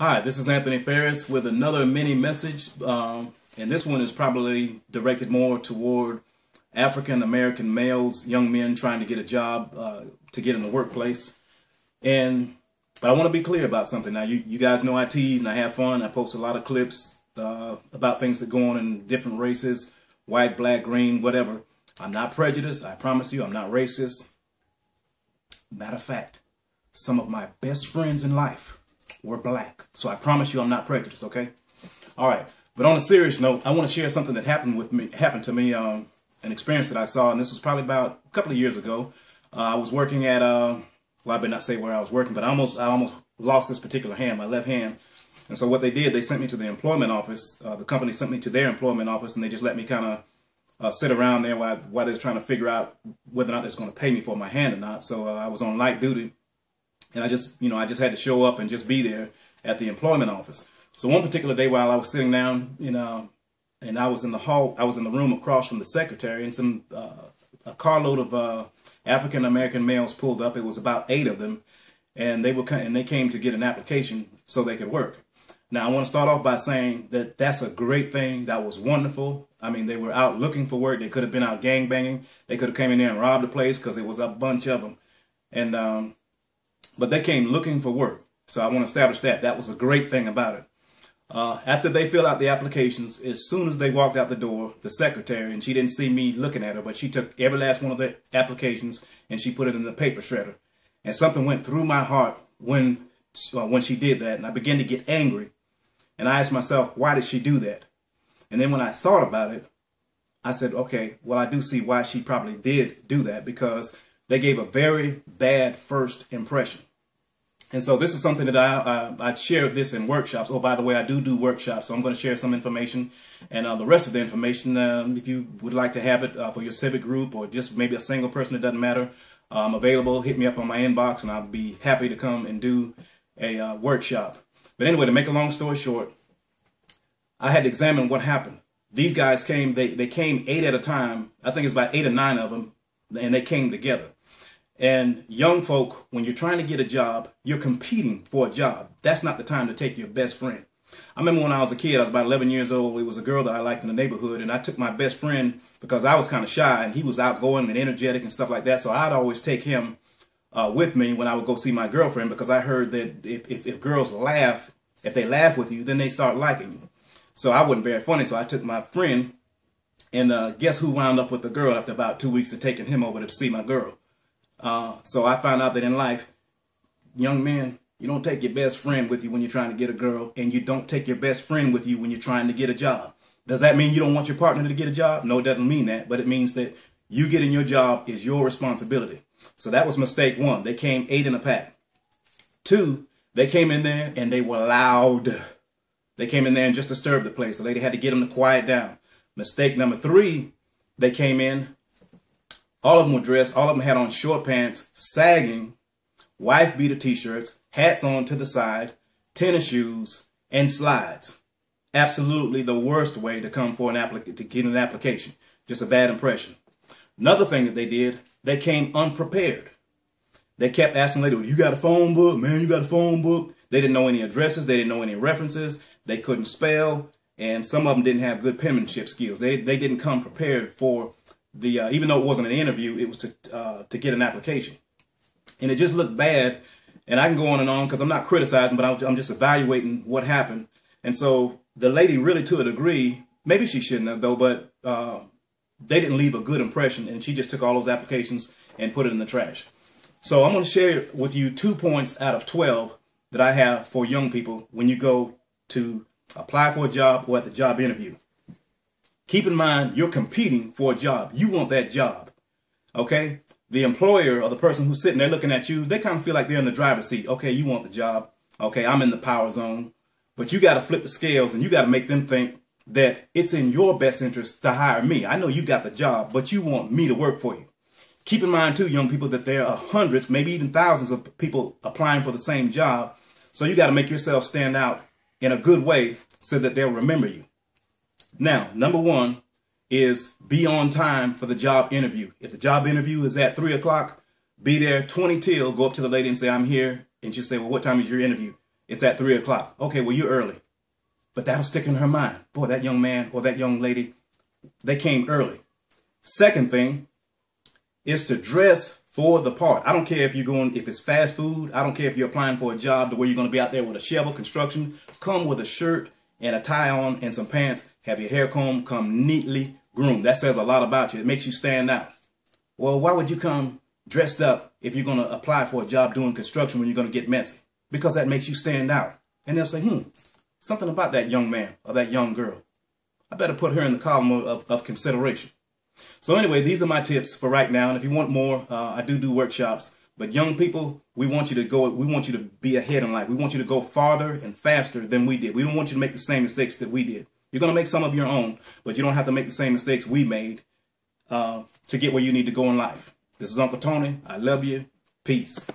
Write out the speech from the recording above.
Hi, this is Anthony Ferris with another mini message, and this one is probably directed more toward African American males, young men trying to get a job, to get in the workplace. But I want to be clear about something. Now, you guys know I tease and I have fun. I post a lot of clips about things that go on in different races, white, black, green, whatever. I'm not prejudiced. I promise you, I'm not racist. Matter of fact, some of my best friends in life were black. So I promise you I'm not prejudiced, okay? All right. But on a serious note, I want to share something that happened to me, an experience that I saw, and this was probably about a couple of years ago. I was working at, well, I better not say where I was working, but I almost lost this particular hand, my left hand. And so what they did, they sent me to the employment office. The company sent me to their employment office, and they just let me kind of sit around there while they was trying to figure out whether or not they're going to pay me for my hand or not. So I was on light duty. And I just had to show up and just be there at the employment office. So one particular day while I was sitting down, and I was in the hall, I was in the room across from the secretary, and a carload of African American males pulled up. It was about 8 of them, and they came to get an application so they could work. Now I want to start off by saying that that's a great thing. That was wonderful. I mean, they were out looking for work. They could have been out gangbanging. They could have came in there and robbed the place because there was a bunch of them, but they came looking for work. So I want to establish that. That was a great thing about it. After they filled out the applications, as soon as they walked out the door, the secretary, and she didn't see me looking at her, but she took every last one of the applications and she put it in the paper shredder. And something went through my heart when she did that, and I began to get angry. And I asked myself, why did she do that? And then when I thought about it, I said, okay, well, I do see why she probably did do that, because they gave a very bad first impression. And so this is something that I shared this in workshops. Oh, by the way, I do workshops, so I'm going to share some information. And the rest of the information, if you would like to have it for your civic group or just maybe a single person, it doesn't matter. I'm available. Hit me up on my inbox, and I'll be happy to come and do a workshop. But anyway, to make a long story short, I had to examine what happened. These guys came, they came 8 at a time. I think it's about 8 or 9 of them, and they came together. And young folk, when you're trying to get a job, you're competing for a job. That's not the time to take your best friend. I remember when I was a kid, I was about 11 years old. It was a girl that I liked in the neighborhood, and I took my best friend because I was kind of shy, and he was outgoing and energetic and stuff like that. So I'd always take him with me when I would go see my girlfriend, because I heard that if girls laugh, if they laugh with you, then they start liking you. So I wasn't very funny, so I took my friend, and guess who wound up with the girl after about 2 weeks of taking him over to see my girl? So I found out that in life, young men, you don't take your best friend with you when you're trying to get a girl, and you don't take your best friend with you when you're trying to get a job. Does that mean you don't want your partner to get a job? No, it doesn't mean that, but it means that you getting your job is your responsibility. So that was mistake 1. They came 8 in a pack. 2, they came in there and they were loud. They came in there and just disturbed the place. The lady had to get them to quiet down. Mistake number 3, they came in. All of them were dressed. All of them had on short pants, sagging, wife beater t-shirts, hats on to the side, tennis shoes, and slides. Absolutely the worst way to come for to get an application. Just a bad impression. Another thing that they did, they came unprepared. They kept asking the lady, you got a phone book? Man, you got a phone book? They didn't know any addresses. They didn't know any references. They couldn't spell. And some of them didn't have good penmanship skills. They didn't come prepared for even though it wasn't an interview, it was to get an application. And it just looked bad. And I can go on because I'm not criticizing, but I'm just evaluating what happened. And so the lady really, to a degree, maybe she shouldn't have though, but they didn't leave a good impression, and she just took all those applications and put it in the trash. So I'm going to share with you 2 points out of 12 that I have for young people when you go to apply for a job or at the job interview. Keep in mind, you're competing for a job. You want that job, okay? The employer or the person who's sitting there looking at you, they kind of feel like they're in the driver's seat. Okay, you want the job. Okay, I'm in the power zone. But you got to flip the scales, and you got to make them think that it's in your best interest to hire me. I know you got the job, but you want me to work for you. Keep in mind, too, young people, that there are hundreds, maybe even thousands of people applying for the same job. So you got to make yourself stand out in a good way so that they'll remember you. Now, number 1 is be on time for the job interview. If the job interview is at 3 o'clock, be there 20 till, go up to the lady and say, I'm here. And she'll say, well, what time is your interview? It's at 3 o'clock. Okay, well, you're early. But that'll stick in her mind. Boy, that young man or that young lady, they came early. Second thing is to dress for the part. I don't care if you're going, if it's fast food. I don't care if you're applying for a job to where you're going to be out there with a shovel, construction. Come with a shirt and a tie on and some pants. Have your hair combed. Come neatly groomed. That says a lot about you. It makes you stand out. Well, why would you come dressed up if you're going to apply for a job doing construction when you're going to get messy? Because that makes you stand out. And they'll say, something about that young man or that young girl. I better put her in the column of consideration. So anyway, these are my tips for right now. And if you want more, I do workshops. But young people, we want you to be ahead in life. We want you to go farther and faster than we did. We don't want you to make the same mistakes that we did. You're going to make some of your own, but you don't have to make the same mistakes we made to get where you need to go in life. This is Uncle Tony. I love you. Peace.